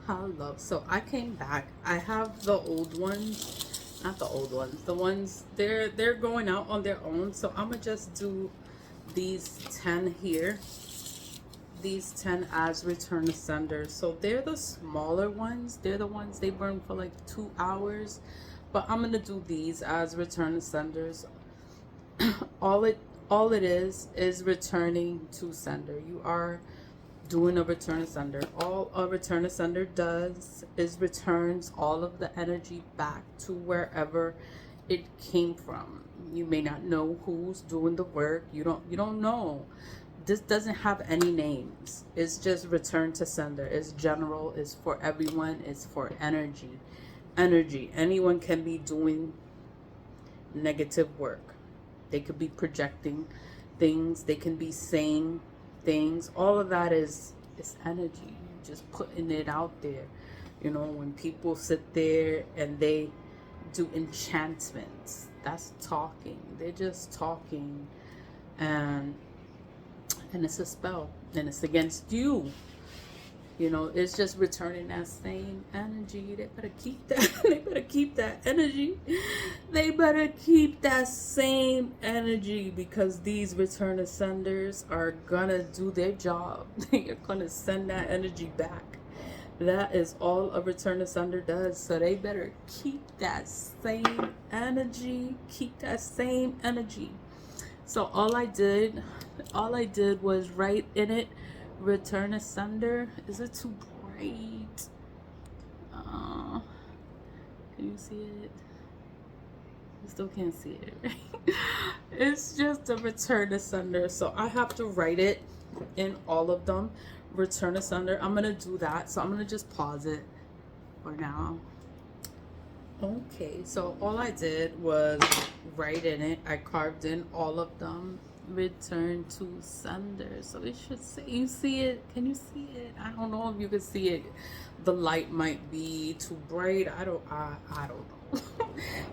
Hello. So I came back. I have the old ones, not the old ones. The ones they're going out on their own. So I'm gonna just do these 10 here. These 10 as return to sender. So they're the smaller ones. They're the ones they burn for like 2 hours. But I'm gonna do these as return to senders. all it all it is returning to sender. You are doing a return to sender. All a return to sender does is returns all of the energy back to wherever it came from. You may not know who's doing the work. You don't know. This doesn't have any names. It's just return to sender. It's general. It's for everyone. It's for energy. Energy. Anyone can be doing negative work. They could be projecting things. They can be saying things. All of that is energy. Just putting it out there. You know, when people sit there and they do enchantments, that's talking. They're just talking, and it's a spell, and it's against you. You know, it's just returning that same energy. They better keep that. They better keep that energy. They better keep that same energy, because these return senders are gonna do their job. They're gonna send that energy back. That is all a return sender does. So they better keep that same energy. Keep that same energy. So all I did was write in it, return a sender. Is it too bright? Can you see it? You still can't see it, right? It's just a return a sender. So I have to write it in all of them. Return a sender. I'm gonna do that. So I'm gonna just pause it for now. Okay, so all I did was write in it. I carved in all of them. Return to sender. So it should say, you see it? Can you see it? I don't know if you can see it. The light might be too bright. I don't know.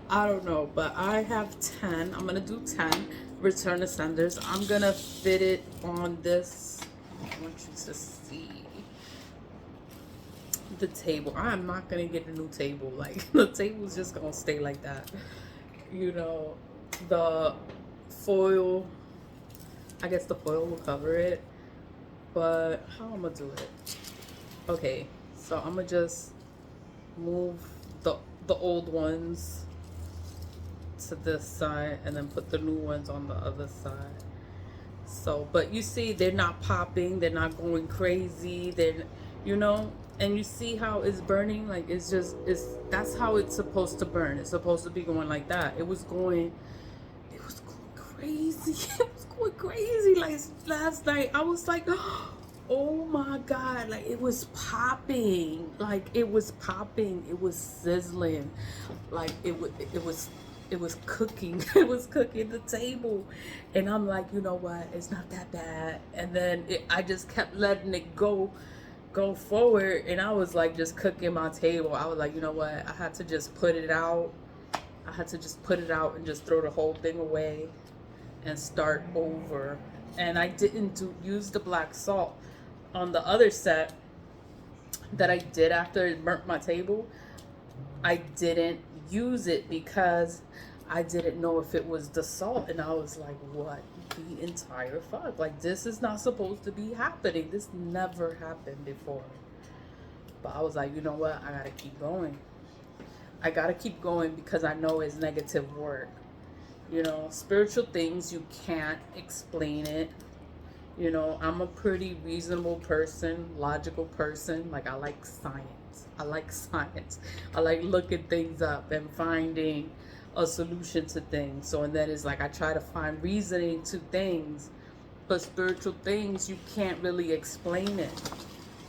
I don't know, but I have 10. I'm gonna do 10 return to senders. I'm gonna fit it on this. I want you to see the table. I'm not gonna get a new table. Like, the table's just gonna stay like that. You know, the foil, I guess the foil will cover it, but how I'm gonna do it? Okay, so I'm gonna just move the old ones to this side and then put the new ones on the other side. So, but you see, they're not popping, they're not going crazy, they're, you know, and you see how it's burning. Like, it's just, that's how it's supposed to burn. It's supposed to be going like that. It was going crazy. It was going crazy. Like, last night I was like, oh my god, like, it was popping. Like, it was popping. It was sizzling. Like, it was cooking. It was cooking the table. And I'm like, you know what, it's not that bad. And then I just kept letting it go forward, and I was like just cooking my table. I was like, you know what, I had to just put it out. I had to just put it out and just throw the whole thing away and start over. And I didn't use the black salt on the other set that I did after it burnt my table. I didn't use it because I didn't know if it was the salt, and I was like, what the entire fuck? Like, this is not supposed to be happening. This never happened before. But I was like, you know what, I gotta keep going. I gotta keep going, because I know it's negative work. You know, spiritual things, you can't explain it. You know, I'm a pretty reasonable person, logical person. Like, I like science. I like science. I like looking things up and finding a solution to things. So, and then it's like I try to find reasoning to things. But spiritual things, you can't really explain it.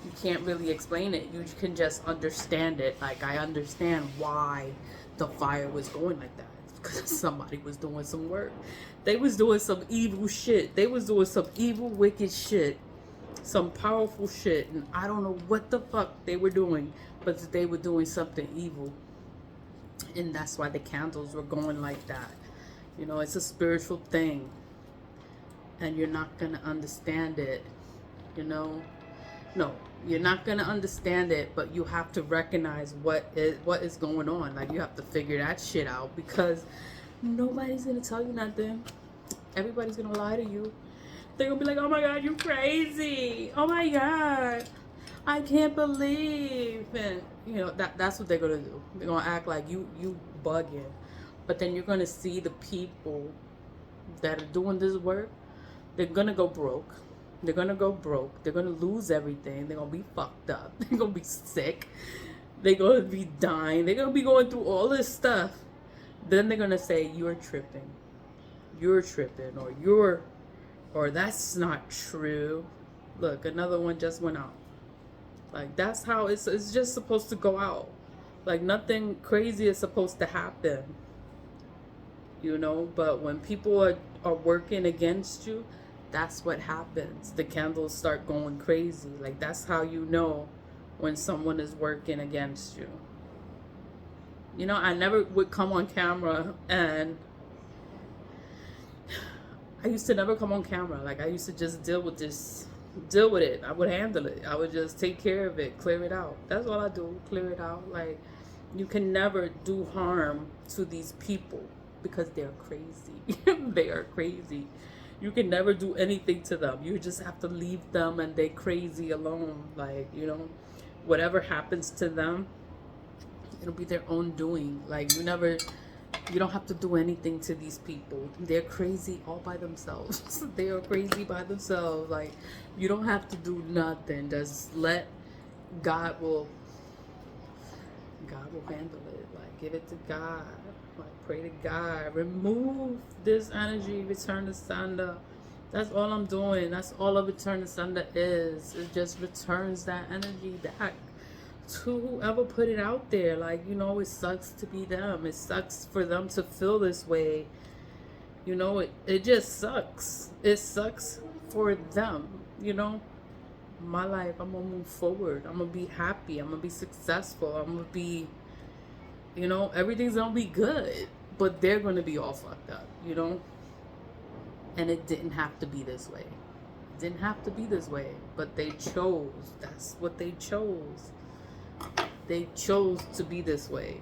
You can't really explain it. You can just understand it. Like, I understand why the fire was going like that. Because somebody was doing some work. They was doing some evil shit. They was doing some evil, wicked shit. Some powerful shit. And I don't know what the fuck they were doing, but they were doing something evil. And that's why the candles were going like that. You know, it's a spiritual thing. And you're not going to understand it. You know? No, You're not gonna understand it, but you have to recognize what is going on. Like, you have to figure that shit out, because nobody's gonna tell you nothing. Everybody's gonna lie to you. They're gonna be like, oh my god, you crazy. Oh my god, I can't believe. And you know, that's what they're gonna do. They're gonna act like you bugging. But then you're gonna see the people that are doing this work, they're gonna go broke. They're gonna go broke. They're gonna lose everything. They're gonna be fucked up. They're gonna be sick. They're gonna be dying. They're gonna be going through all this stuff. Then they're gonna say, you're tripping. You're tripping, or that's not true. Look, another one just went out. Like, that's how it's just supposed to go out. Like, nothing crazy is supposed to happen. You know, but when people are working against you, that's what happens. The candles start going crazy. Like, that's how you know when someone is working against you. You know, I never would come on camera, and I used to never come on camera. Like, I used to just deal with it. I would handle it. I would just take care of it, clear it out. That's all I do, clear it out. Like, you can never do harm to these people because they're crazy. They are crazy. You can never do anything to them. You just have to leave them and they crazy alone. Like, you know, whatever happens to them, it'll be their own doing. Like, you don't have to do anything to these people. They're crazy all by themselves. They are crazy by themselves. Like, you don't have to do nothing. Just let God will handle it. Like, give it to God. Like, pray to God. Remove this energy. Return to sender. That's all I'm doing. That's all a return to sender is. It just returns that energy back to whoever put it out there. Like, you know, it sucks to be them. It sucks for them to feel this way. You know, it just sucks. It sucks for them. You know, my life, I'm gonna move forward. I'm gonna be happy. I'm gonna be successful. I'm gonna be, you know, everything's gonna be good. But they're gonna be all fucked up, you know? And it didn't have to be this way. It didn't have to be this way. But they chose. That's what they chose. They chose to be this way.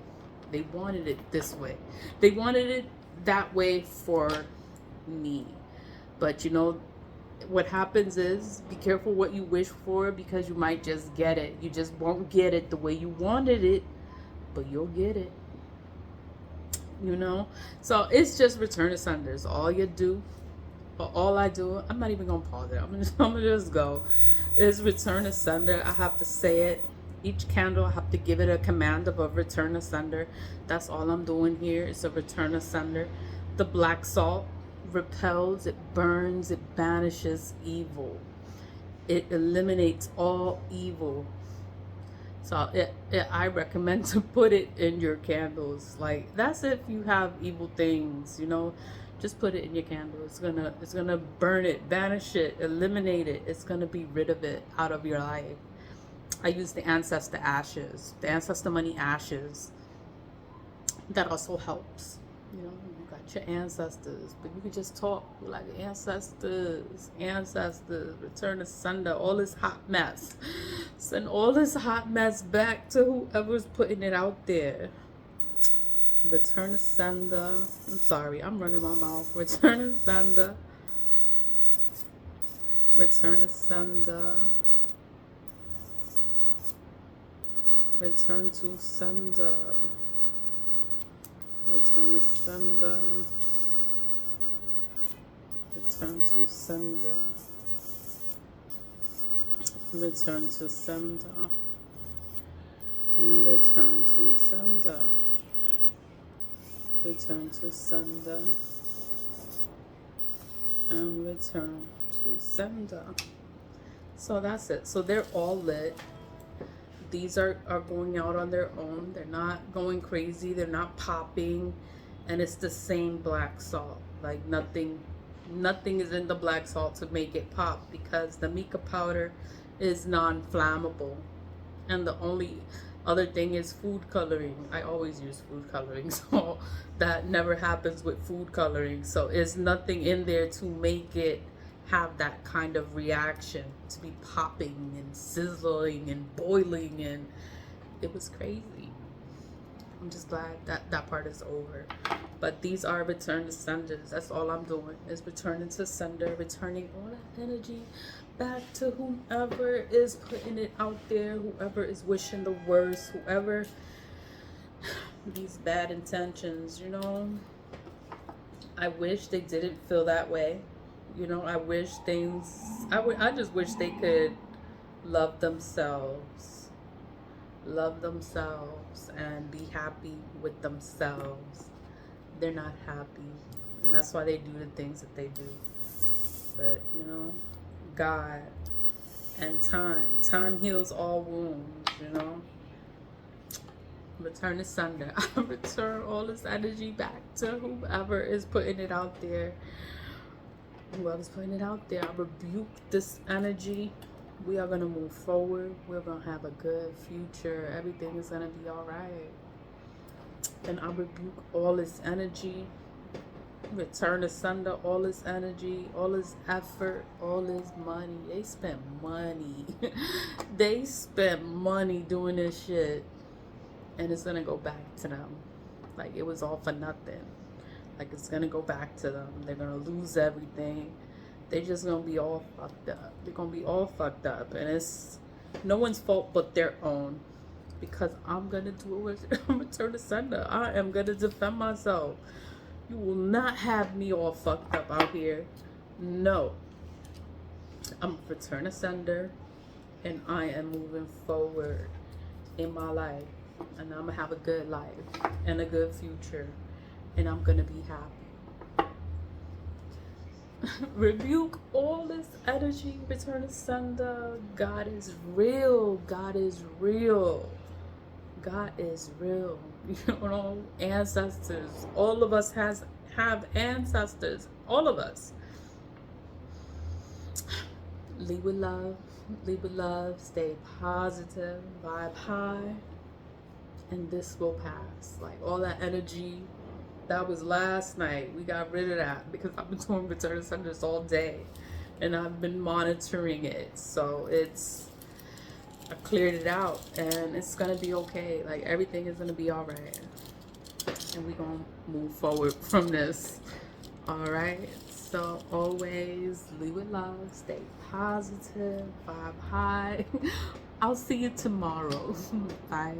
They wanted it this way. They wanted it that way for me. But you know, what happens is, be careful what you wish for, because you might just get it. You just won't get it the way you wanted it, but you'll get it. You know? So it's just return to senders. All you do, or all I do, I'm not even gonna pause it. I'm gonna just go. Is return to sender. I have to say it. Each candle, I have to give it a command of a return to sender. That's all I'm doing here. It's a return to sender. The black salt repels, it burns, it banishes evil. It eliminates all evil. So I recommend to put it in your candles. Like, that's if you have evil things, you know. Just put it in your candle. It's gonna burn it, banish it, eliminate it. It's gonna be rid of it out of your life. I use the ancestor ashes, the ancestor money ashes. That also helps. You know, you got your ancestors, but you can just talk like ancestors, return to sender, all this hot mess. Send all this hot mess back to whoever's putting it out there. Return to sender. I'm sorry, I'm running my mouth. Return to sender. Return to sender. Return to sender. Return to sender. Return to sender. Return to sender. And return to sender. Return to sender. And return to sender. So that's it. So they're all lit. These are going out on their own. They're not going crazy. They're not popping. And it's the same black salt. Like, nothing is in the black salt to make it pop, because the mica powder is non-flammable. And the only other thing is food coloring. I always use food coloring, so that never happens with food coloring. So there's nothing in there to make it have that kind of reaction, to be popping and sizzling and boiling, and it was crazy. I'm just glad that that part is over. But these are return to senders. That's all I'm doing, is returning to sender, returning all that energy back to whomever is putting it out there, whoever is wishing the worst, whoever these bad intentions, you know. I wish they didn't feel that way. You know, I wish things, I just wish they could love themselves. Love themselves and be happy with themselves. They're not happy. And that's why they do the things that they do. But, you know, God and time heals all wounds, you know. Return to sender. I return all this energy back to whoever is putting it out there. Whoever's putting it out there, I rebuke this energy. We are going to move forward. We're going to have a good future. Everything is going to be all right. And I rebuke all this energy. Return to sender all this energy, all this effort, all this money. They spent money. They spent money doing this shit. And it's going to go back to them. Like, it was all for nothing. Like, it's going to go back to them. They're going to lose everything. They're just going to be all fucked up. They're going to be all fucked up. And it's no one's fault but their own. Because I'm going to do it with return to sender. I am going to defend myself. You will not have me all fucked up out here. No. I'm return to sender. And I am moving forward in my life. And I'm going to have a good life and a good future. And I'm going to be happy. Rebuke all this energy. Return to sender. God is real. God is real. God is real. You know, ancestors. All of us have ancestors. All of us. Lead with love. Lead with love. Stay positive. Vibe high. And this will pass. Like, all that energy that was last night, we got rid of that because I've been doing return to senders all day and I've been monitoring it. So I cleared it out and it's gonna be okay. Like, everything is gonna be all right, and we're gonna move forward from this. All right, so always lead with love, stay positive, vibe high. I'll see you tomorrow. Bye.